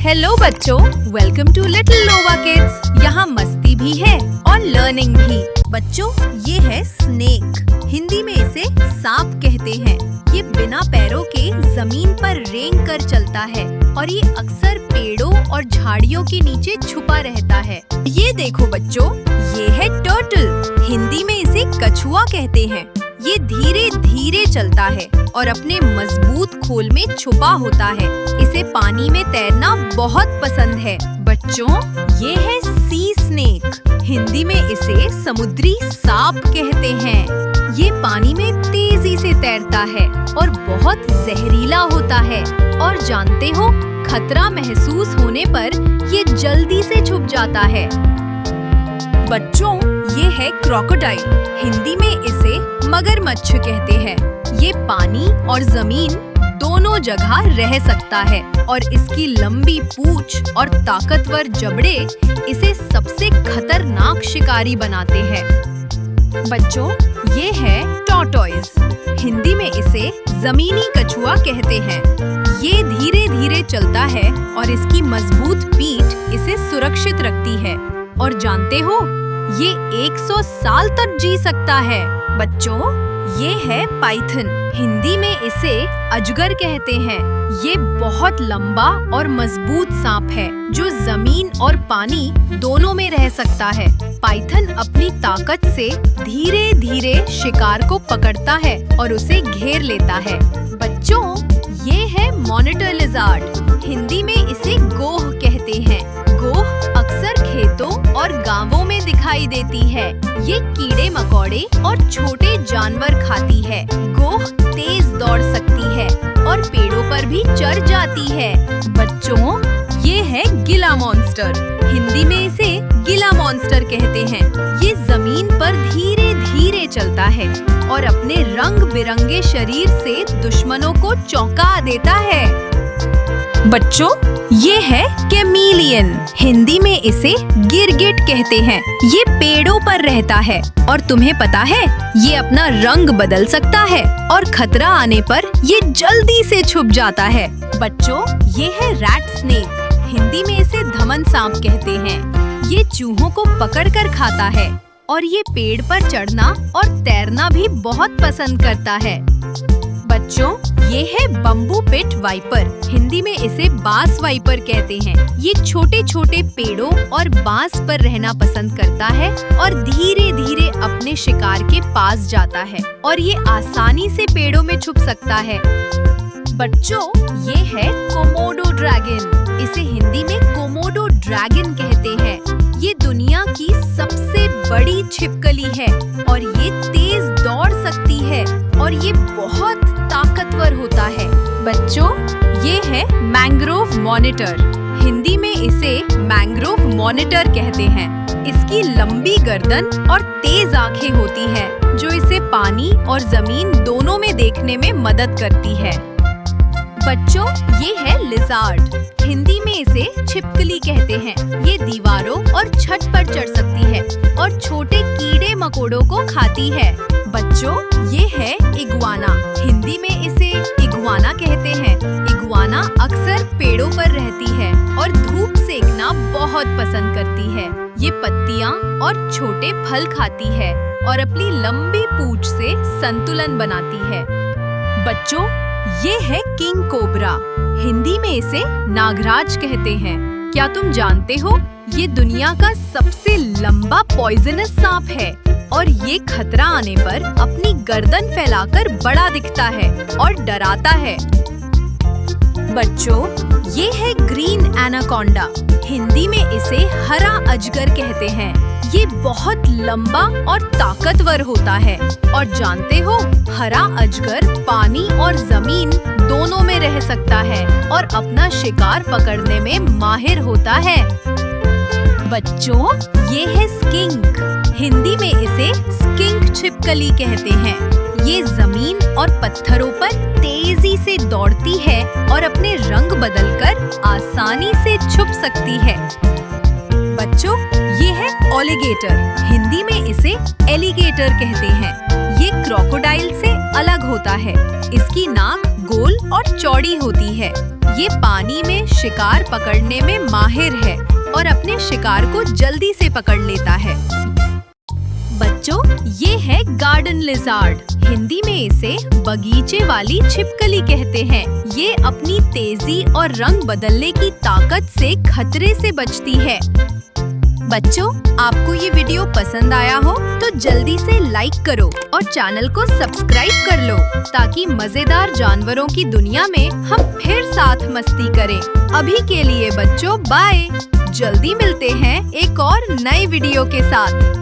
Hello बच्चों, welcome to Little Nova Kids. यहाँ मस्ती भी है और लर्निंग भी। बच्चों, ये है स्नेक। हिंदी में इसे सांप कहते हैं। ये बिना पैरों के जमीन पर रेंग कर चलता है और ये अक्सर पेड़ों और झाड़ियों के नीचे छुपा रहता है। ये देखो बच्चों, ये है टर्टल। हिंदी में इसे कछुआ कहते हैं। ये धीरे धीरे चलता है और अपने मजबूत खोल में छुपा होता है। इसे पानी में तैरना बहुत पसंद है। बच्चों, ये है सी स्नेक। हिंदी में इसे समुद्री सांप कहते हैं। ये पानी में तेजी से तैरता है और बहुत जहरीला होता है। और जानते हो, खतरा महसूस होने पर ये जल्दी से छुप जाता है। बच्चों, ये है क्रोकोडाइल। हिंदी में इसे मगरमच्छ कहते हैं। ये पानी और जमीन दोनों जगह रह सकता है और इसकी लंबी पूंछ और ताकतवर जबड़े इसे सबसे खतरनाक शिकारी बनाते हैं। बच्चों, ये है टॉर्टोइज। हिंदी में इसे जमीनी कछुआ कहते हैं। ये धीरे धीरे चलता है और इसकी मजबूत पीठ इसे सुरक्षित रखती है। और जानते हो, ये 100 साल तक जी सकता है। बच्चों, ये है पाइथन। हिंदी में इसे अजगर कहते हैं। ये बहुत लंबा और मजबूत सांप है जो जमीन और पानी दोनों में रह सकता है। पाइथन अपनी ताकत से धीरे धीरे शिकार को पकड़ता है और उसे घेर लेता है। बच्चों, ये है मॉनिटर लिज़ार्ड। हिंदी में इसे गोह कहते हैं। गोह अक्सर खेतों और गांवों में दिखाई देती है। ये कीड़े मकोड़े और छोटे जानवर खाती है। गोह तेज दौड़ सकती है और पेड़ों पर भी चढ़ जाती है। बच्चों, ये है गिला मॉन्स्टर। हिंदी में इसे गिला मॉन्स्टर कहते हैं। ये जमीन पर धीरे धीरे चलता है और अपने रंग बिरंगे शरीर से दुश्मनों को चौंका देता है। बच्चों, ये है कैमेलियन। हिंदी में इसे गिरगिट कहते हैं। ये पेड़ों पर रहता है और तुम्हें पता है, ये अपना रंग बदल सकता है और खतरा आने पर ये जल्दी से छुप जाता है। बच्चों, ये है रैट स्नेक। हिंदी में इसे धमन सांप कहते हैं। ये चूहों को पकड़कर खाता है और ये पेड़ पर चढ़ना और तैरना भी बहुत पसंद करता है। बच्चों, ये है बम्बू पिट वाइपर। हिंदी में इसे बांस वाइपर कहते हैं। ये छोटे छोटे पेड़ों और बांस पर रहना पसंद करता है और धीरे धीरे अपने शिकार के पास जाता है और ये आसानी से पेड़ों में छुप सकता है। बच्चों, ये है कोमोडो ड्रैगन। इसे हिंदी में कोमोडो ड्रैगन कहते हैं। ये दुनिया की सबसे बड़ी छिपकली है और ये तेज दौड़ सकती है और ये बहुत ताकतवर होता है। बच्चों, ये है मैंग्रोव मॉनिटर। हिंदी में इसे मैंग्रोव मॉनिटर कहते हैं। इसकी लंबी गर्दन और तेज आंखें होती है जो इसे पानी और जमीन दोनों में देखने में मदद करती है। बच्चों, ये है लिज़ार्ड। हिंदी में इसे छिपकली कहते हैं। ये दीवारों और छत पर चढ़ सकती है और छोटे कीड़े मकोड़ों को खाती है। बच्चों, ये है इग्वाना। हिंदी में इसे इग्वाना कहते हैं। इग्वाना अक्सर पेड़ों पर रहती है और धूप सेकना बहुत पसंद करती है। ये पत्तियां और छोटे फल खाती है और अपनी लंबी पूंछ से संतुलन बनाती है। बच्चों, ये है किंग कोबरा। हिंदी में इसे नागराज कहते हैं। क्या तुम जानते हो, ये दुनिया का सबसे लंबा पॉइजनस सांप है और ये खतरा आने पर अपनी गर्दन फैलाकर बड़ा दिखता है और डराता है। बच्चों, ये है ग्रीन एनाकोंडा। हिंदी में इसे हरा अजगर कहते हैं। ये बहुत लंबा और ताकतवर होता है और जानते हो, हरा अजगर पानी और जमीन दोनों में रह सकता है और अपना शिकार पकड़ने में माहिर होता है। बच्चों, ये है स्किंक। हिंदी में इसे स्किंक छिपकली कहते हैं। ये जमीन और पत्थरों पर तेजी से दौड़ती है और अपने रंग बदलकर आसानी से छुप सकती है। बच्चों, ये है ऑलिगेटर। हिंदी में इसे एलिगेटर कहते हैं। ये क्रोकोडाइल से अलग होता है। इसकी नाक गोल और चौड़ी होती है। ये पानी में शिकार पकड़ने में माहिर है और अपने शिकार को जल्दी से पकड़ लेता है। बच्चों, ये है गार्डन लिज़ार्ड। हिंदी में इसे बगीचे वाली छिपकली कहते हैं। ये अपनी तेजी और रंग बदलने की ताकत से खतरे से बचती है। बच्चों, आपको ये वीडियो पसंद आया हो तो जल्दी से लाइक करो और चैनल को सब्सक्राइब कर लो ताकि मजेदार जानवरों की दुनिया में हम फिर साथ मस्ती करें। अभी के लिए बच्चों बाय। जल्दी मिलते हैं एक और नए वीडियो के साथ।